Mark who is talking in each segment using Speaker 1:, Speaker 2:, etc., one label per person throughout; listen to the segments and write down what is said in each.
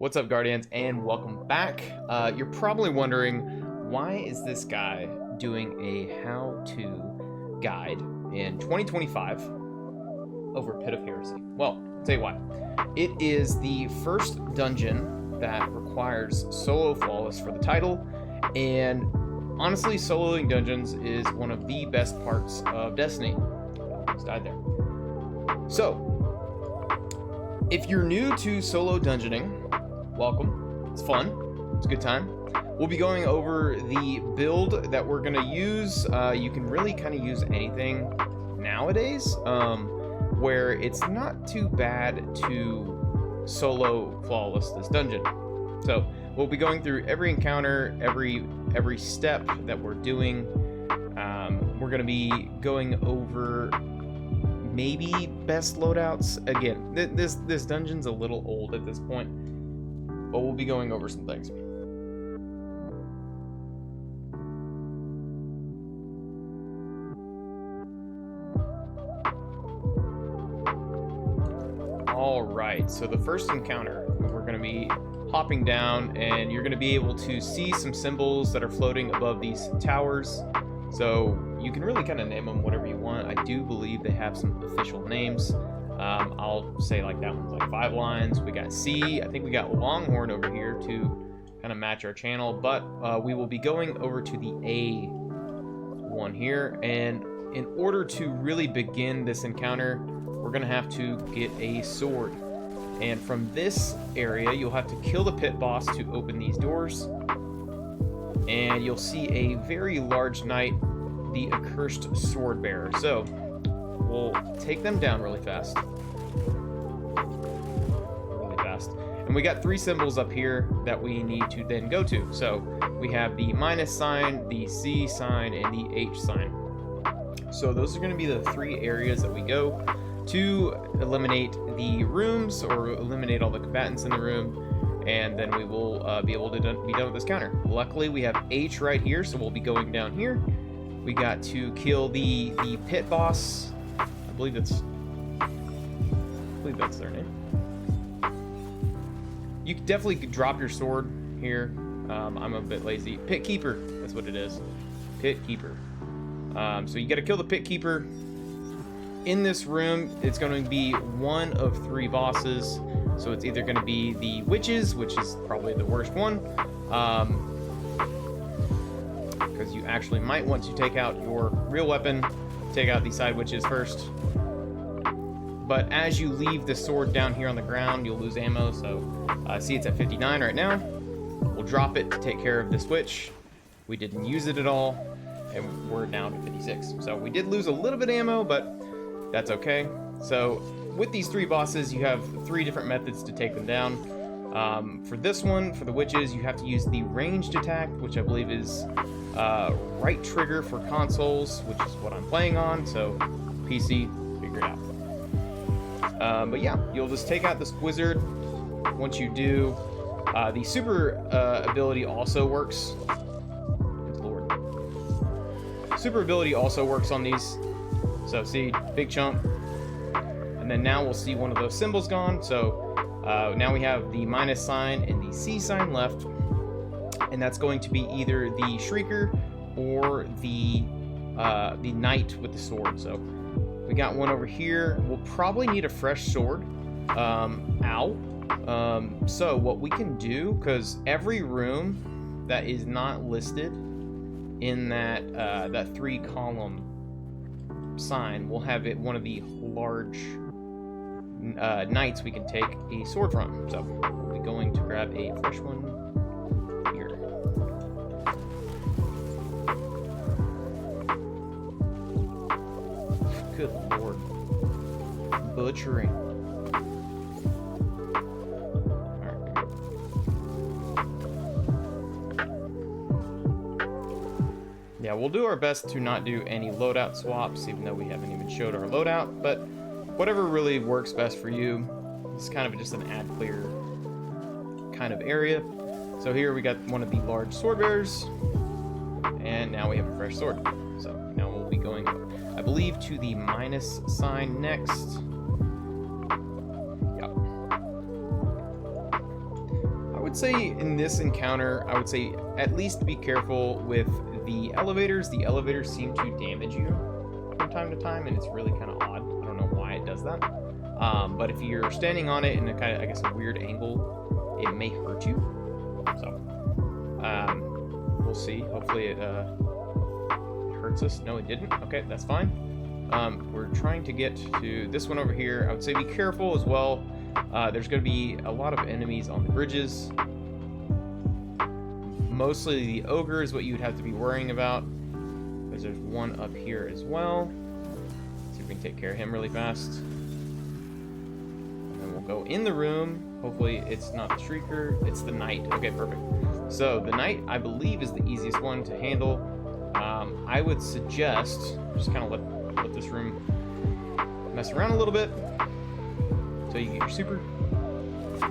Speaker 1: What's up, Guardians, and welcome back. You're probably wondering, why is this guy doing a how-to guide in 2025 over Pit of Heresy? Well, I'll tell you why. It is the first dungeon that requires solo flawless for the title, and honestly, soloing dungeons is one of the best parts of Destiny. I almost died there. So, if you're new to solo dungeoning, welcome. It's fun. It's a good time. We'll be going over the build that we're going to use. You can really kind of use anything nowadays, where it's not too bad to solo flawless this dungeon. So we'll be going through every encounter, every step that we're doing. We're going to be going over maybe best loadouts. Again, this dungeon's a little old at this point, but we'll be going over some things. Alright, so the first encounter, we're going to be hopping down, and you're going to be able to see some symbols that are floating above these towers. So you can really kind of name them whatever you want. I do believe they have some official names. I'll say like that one's like 5 lines. We got C. I think we got Longhorn over here to kind of match our channel, but we will be going over to the A one here. And in order to really begin this encounter, we're going to have to get a sword. And from this area, you'll have to kill the pit boss to open these doors. And you'll see a very large knight, the accursed sword bearer. So we'll take them down really fast. And we got 3 symbols up here that we need to then go to. So we have the minus sign, the C sign, and the H sign. So those are going to be the 3 areas that we go to eliminate the rooms, or eliminate all the combatants in the room, and then we will be able to be done with this counter. Luckily, we have H right here, so we'll be going down here. We got to kill the pit boss. I believe that's their name. You could definitely drop your sword here. I'm a bit lazy. Pit keeper, that's what it is. Pit keeper. So you got to kill the pit keeper. In this room, it's going to be one of 3 bosses. So it's either going to be the witches, which is probably the worst one, because you actually might want to take out your real weapon, take out the side witches first. But as you leave the sword down here on the ground, you'll lose ammo. So see, it's at 59 right now. We'll drop it to take care of this witch. We didn't use it at all, and we're down to 56. So we did lose a little bit of ammo, but that's okay. So with these 3 bosses, you have 3 different methods to take them down. For this one, for the witches, you have to use the ranged attack, which I believe is right trigger for consoles, which is what I'm playing on. So PC, figure it out. But yeah, you'll just take out this wizard. Once you do, the super ability also works. Good Lord. Super ability also works on these. So see, big chunk. And then now we'll see one of those symbols gone. So now we have the minus sign and the C sign left. And that's going to be either the Shrieker or the knight with the sword. So we got one over here. We'll probably need a fresh sword. So what we can do, because every room that is not listed in that 3-column sign will have it one of the large knights we can take a sword from. So we'll be going to grab a fresh one here. Good Lord. Butchering. Yeah, we'll do our best to not do any loadout swaps, even though we haven't even showed our loadout, but whatever really works best for you. It's kind of just an ad clear kind of area. So here we got one of the large sword bearers, and now we have a fresh sword. So now we'll be going, I believe, to the minus sign next. would say in this encounter, I would say at least be careful with the elevators. The elevators seem to damage you from time to time, and it's really kind of odd. I don't know why it does that. But if you're standing on it in a kind of, I guess, a weird angle, it may hurt you. So, we'll see. Hopefully it hurts us. No, it didn't. Okay, that's fine. We're trying to get to this one over here. I would say be careful as well. There's going to be a lot of enemies on the bridges. Mostly the ogre is what you'd have to be worrying about, because there's one up here as well. See if we can take care of him really fast. And then we'll go in the room. Hopefully it's not the Shrieker, it's the Knight. Okay, perfect. So the Knight, I believe, is the easiest one to handle. I would suggest just kind of let this room mess around a little bit until you get your super. You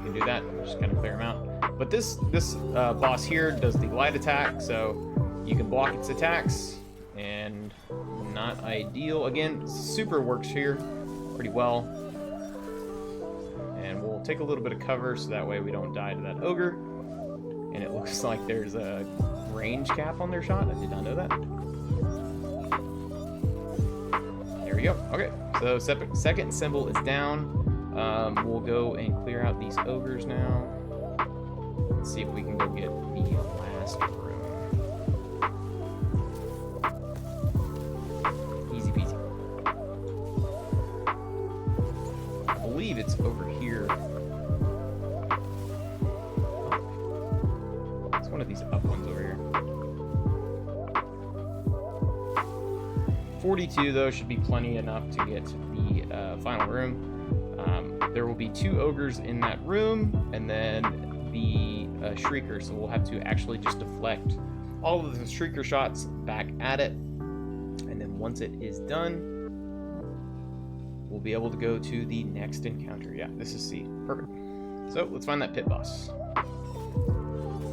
Speaker 1: can do that, just kind of clear them out. But this boss here does the light attack, so you can block its attacks, and not ideal. Again, super works here pretty well. And we'll take a little bit of cover so that way we don't die to that ogre. And it looks like there's a range cap on their shot. I did not know that. There we go. Okay, so second symbol is down. We'll go and clear out these ogres now. Let's see if we can go get the last room. Easy peasy. I believe it's over here. Oh. It's one of these up ones over here. 42, though, should be plenty enough to get to the final room. There will be 2 ogres in that room, and then the Shrieker, so we'll have to actually just deflect all of the Shrieker shots back at it, and then once it is done, we'll be able to go to the next encounter. Yeah, this is C. Perfect. So let's find that pit boss.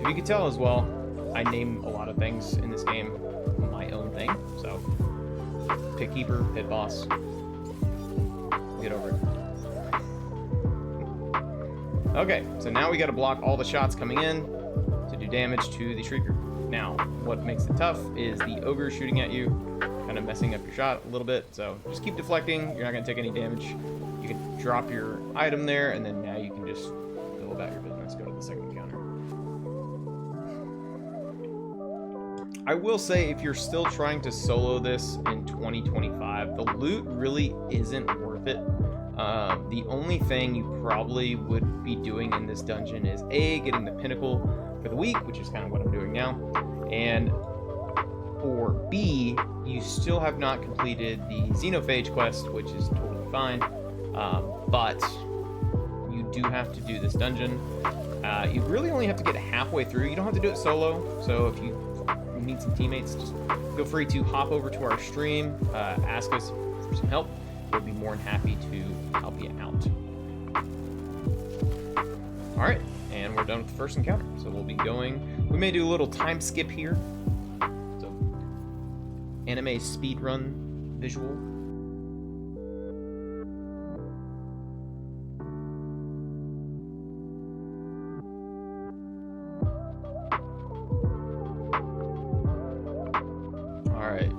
Speaker 1: If you can tell as well, I name a lot of things in this game my own thing, so pit keeper, pit boss, get over it. Okay, so now we got to block all the shots coming in to do damage to the Shrieker. Now, what makes it tough is the ogre shooting at you, kind of messing up your shot a little bit. So just keep deflecting. You're not going to take any damage. You can drop your item there, and then now you can just go about your business. Go to the second encounter. I will say, if you're still trying to solo this in 2025, the loot really isn't worth it. The only thing you probably would be doing in this dungeon is A, getting the pinnacle for the week, which is kind of what I'm doing now, or B, you still have not completed the Xenophage quest, which is totally fine, but you do have to do this dungeon. You really only have to get halfway through. You don't have to do it solo, so if you need some teammates, just feel free to hop over to our stream, ask us for some help. We'll be more than happy to help you out. Alright, and we're done with the first encounter. So we'll be going... We may do a little time skip here. So, anime speedrun visual. Alright.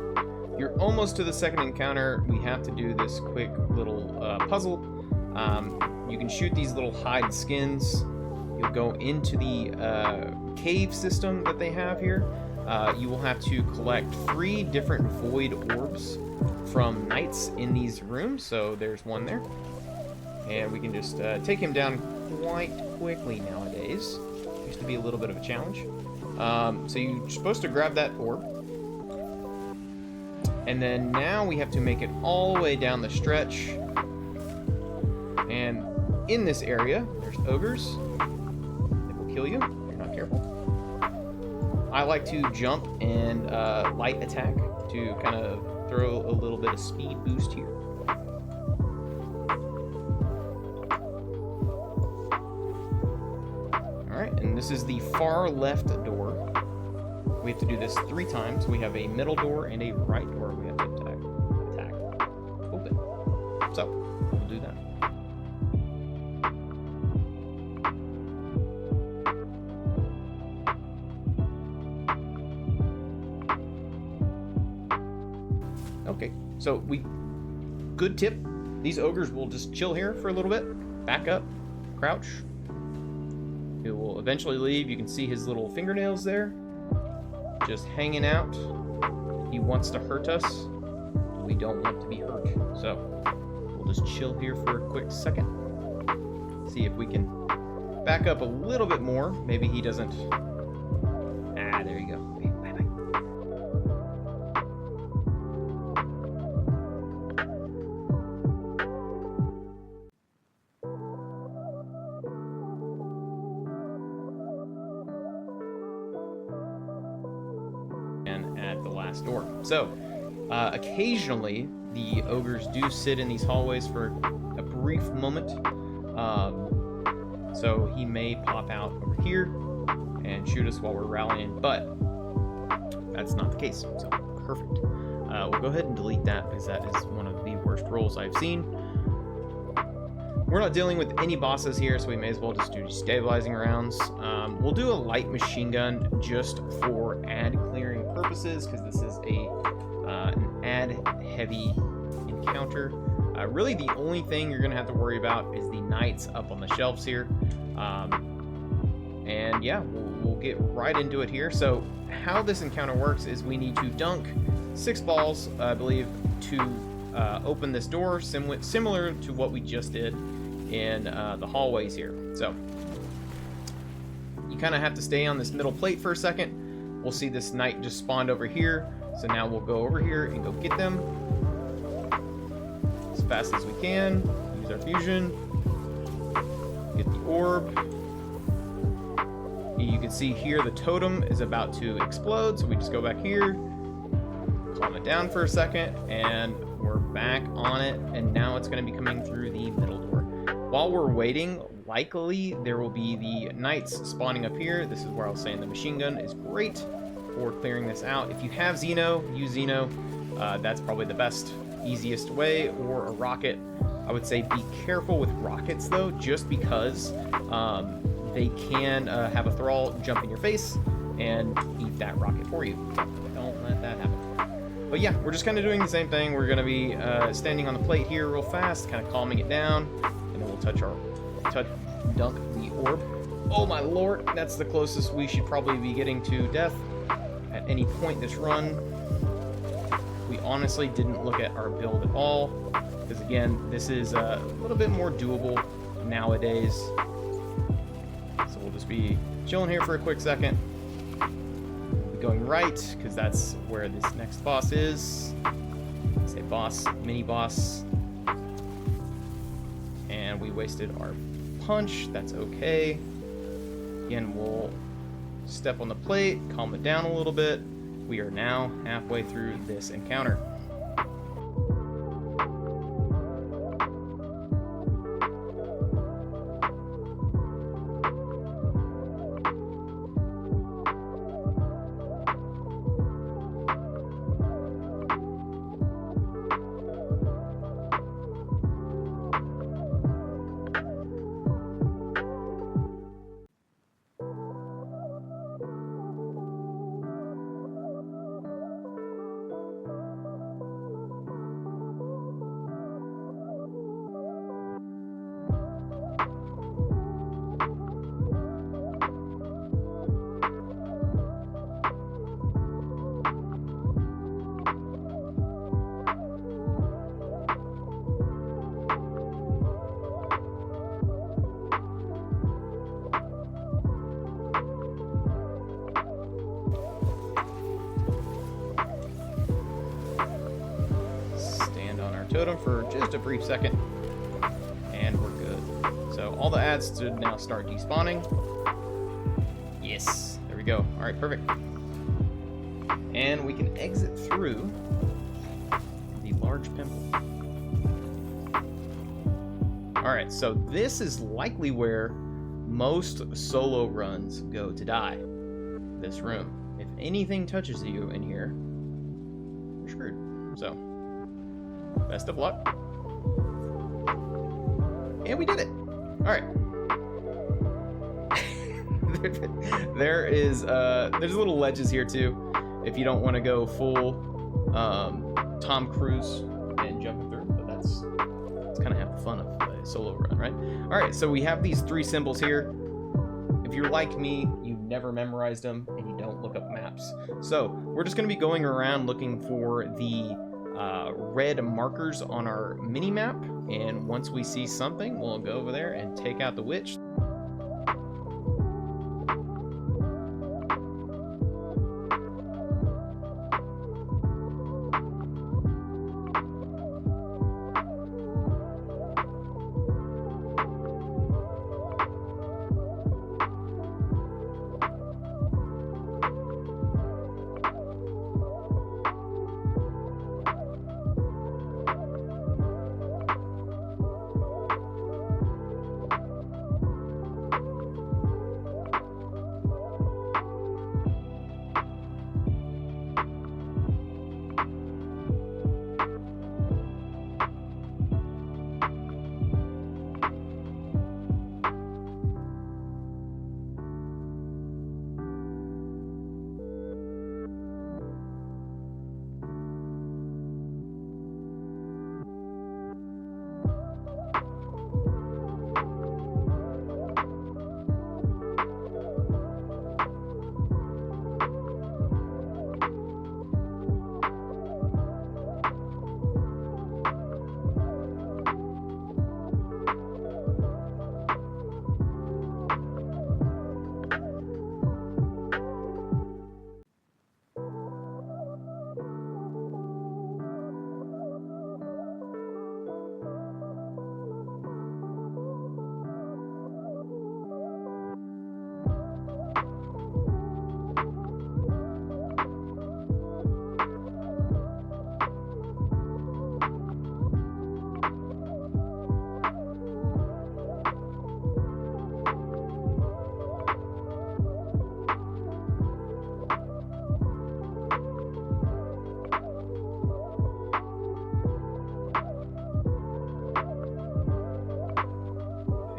Speaker 1: You're almost to the second encounter. We have to do this quick little puzzle. You can shoot these little hide skins. You'll go into the cave system that they have here. You will have to collect 3 different void orbs from knights in these rooms. So there's one there. And we can just take him down quite quickly nowadays. Used to be a little bit of a challenge. So you're supposed to grab that orb. And then now we have to make it all the way down the stretch. And in this area, there's ogres. They will kill you if you're not careful. I like to jump and light attack to kind of throw a little bit of speed boost here. Alright, and this is the far left door. We have to do this 3 times. We have a middle door and a right door we have to attack. Open. So, we'll do that. Okay, so good tip. These ogres will just chill here for a little bit. Back up, crouch. He will eventually leave. You can see his little fingernails there. Just hanging out. He wants to hurt us. We don't want to be hurt. So we'll just chill here for a quick second. See if we can back up a little bit more. Maybe he doesn't. Ah, there you go. Okay, bye-bye. And at the last door. So, occasionally, the ogres do sit in these hallways for a brief moment. So he may pop out over here and shoot us while we're rallying, but that's not the case. So, perfect. We'll go ahead and delete that because that is one of the worst rolls I've seen. We're not dealing with any bosses here, so we may as well just do destabilizing rounds. We'll do a light machine gun just for ad clearing purposes because this is an ad heavy encounter. Really, the only thing you're going to have to worry about is the knights up on the shelves here. And yeah, we'll get right into it here. So how this encounter works is we need to dunk 6 balls, I believe, to open this door, similar to what we just did in the hallways here. So you kind of have to stay on this middle plate for a second. We'll see this knight just spawned over here. So now we'll go over here and go get them as fast as we can. Use our fusion. Get the orb. You can see here the totem is about to explode, so we just go back here, calm it down for a second, and we're back on it, and now it's going to be coming through the middle door. While we're waiting, likely there will be the knights spawning up here. This is where I was saying the machine gun is great for clearing this out. If you have Xeno, use Xeno. That's probably the best, easiest way, or a rocket. I would say be careful with rockets though, just because they can have a thrall jump in your face and eat that rocket for you. Don't let that happen. But yeah, we're just kind of doing the same thing. We're going to be standing on the plate here real fast, kind of calming it down, and then we'll dunk the orb. Oh my lord, that's the closest we should probably be getting to death at any point this run. We honestly didn't look at our build at all, because again, this is a little bit more doable nowadays. So we'll just be chilling here for a quick second. We'll be going right, because that's where this next boss is. Say boss, mini boss. And we wasted our punch, that's okay. Again, we'll step on the plate, calm it down a little bit. We are now halfway through this encounter. Totem for just a brief second, and we're good. So all the ads should now start despawning. Yes, there we go. All right, perfect. And we can exit through the large pimple. All right, so this is likely where most solo runs go to die. This room. If anything touches you in here, you're screwed. So best of luck. And we did it. All right. there's little ledges here too. If you don't want to go full Tom Cruise and jumping through, but that's kind of half the fun of a solo run, right? All right, so we have these 3 symbols here. If you're like me, you never memorized them and you don't look up maps. So we're just going to be going around looking for the red markers on our mini map, and once we see something, we'll go over there and take out the witch.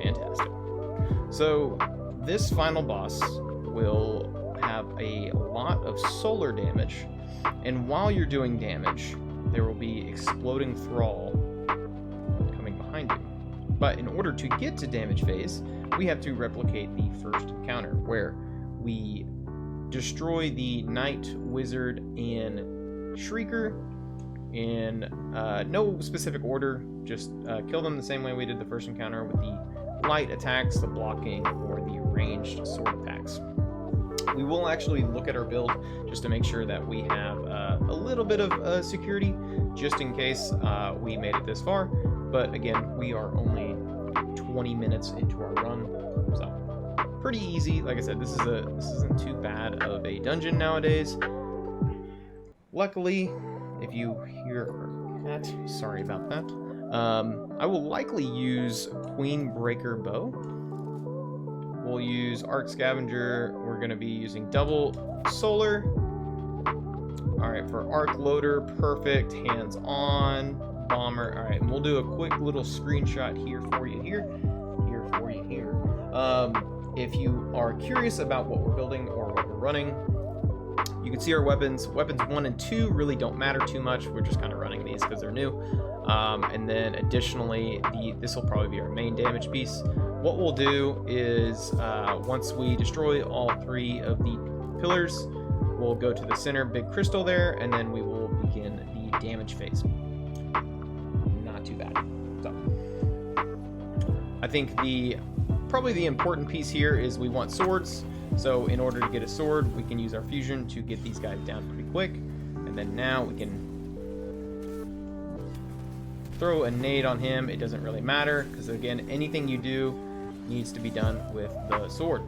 Speaker 1: Fantastic. So this final boss will have a lot of solar damage, and while you're doing damage, there will be exploding thrall coming behind you. But in order to get to damage phase, we have to replicate the first encounter, where we destroy the Knight, Wizard, and Shrieker in no specific order, just kill them the same way we did the first encounter, with the light attacks, the blocking, or the ranged sword attacks. We will actually look at our build just to make sure that we have a little bit of security, just in case we made it this far. But again, we are only 20 minutes into our run, so pretty easy. Like I said, this isn't too bad of a dungeon nowadays. Luckily, if you hear our cat, sorry about that. I will likely use Queen Breaker Bow. We'll use Arc Scavenger. We're going to be using double solar. Alright, for Arc Loader, perfect. Hands on. Bomber. Alright, and we'll do a quick little screenshot here for you here. Here for you here. If you are curious about what we're building or what we're running, you can see our weapons. Weapons 1 and 2 really don't matter too much. We're just kind of running these because they're new. And then additionally, this will probably be our main damage piece. What we'll do is, once we destroy all 3 of the pillars, we'll go to the center big crystal there, and then we will begin the damage phase. Not too bad. So, I think probably the important piece here is we want swords. So in order to get a sword, we can use our fusion to get these guys down pretty quick. And then now we can throw a nade on him. It doesn't really matter, because again, anything you do needs to be done with the sword.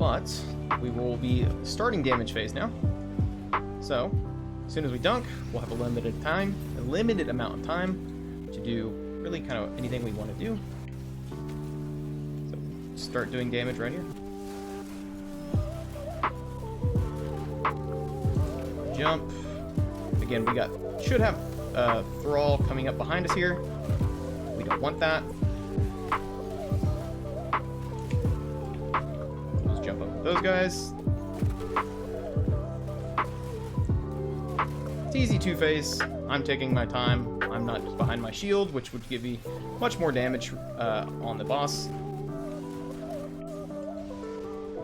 Speaker 1: But we will be starting damage phase now. So as soon as we dunk, we'll have a limited amount of time to do really kind of anything we want to do. So start doing damage right here. Jump. Again, we should have Thrall coming up behind us here. We don't want that. Just jump up with those guys. It's easy two-phase. I'm taking my time. I'm not just behind my shield, which would give me much more damage on the boss. And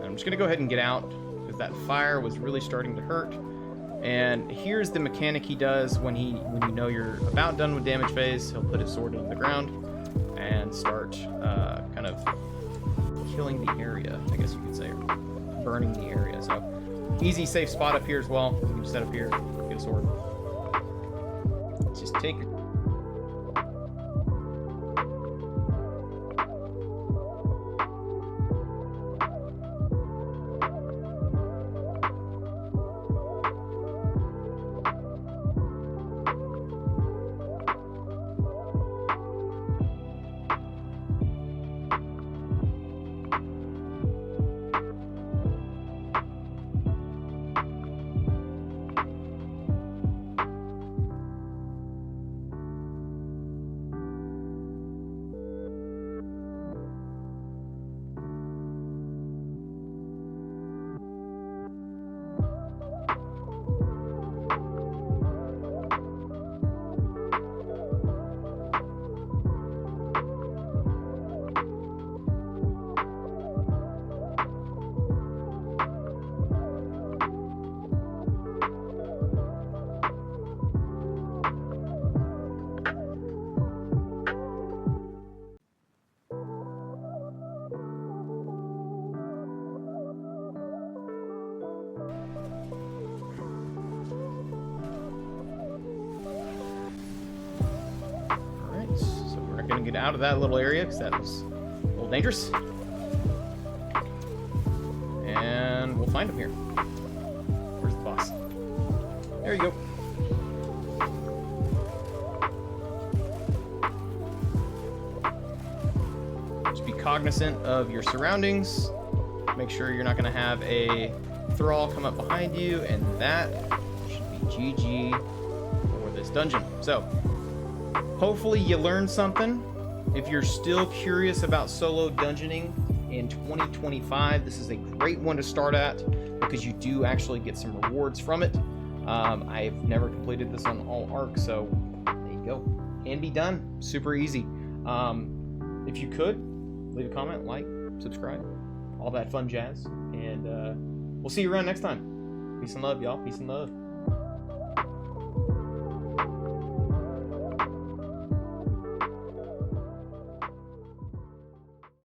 Speaker 1: I'm just going to go ahead and get out, because that fire was really starting to hurt. And here's the mechanic he does when you know you're about done with damage phase. He'll put his sword into the ground and start kind of killing the area, I guess you could say, or burning the area. So easy, safe spot up here as well. You can just set up here, get a sword. Just take your... Gonna get out of that little area because that was a little dangerous. And we'll find him here. Where's the boss? There you go. Just be cognizant of your surroundings. Make sure you're not gonna have a Thrall come up behind you, and that should be GG for this dungeon. So hopefully you learned something. If you're still curious about solo dungeoning in 2025, this is a great one to start at because you do actually get some rewards from it. I've never completed this on all arcs, so there you go. Can be done. Super easy. If you could, leave a comment, like, subscribe, all that fun jazz. And we'll see you around next time. Peace and love, y'all. Peace and love.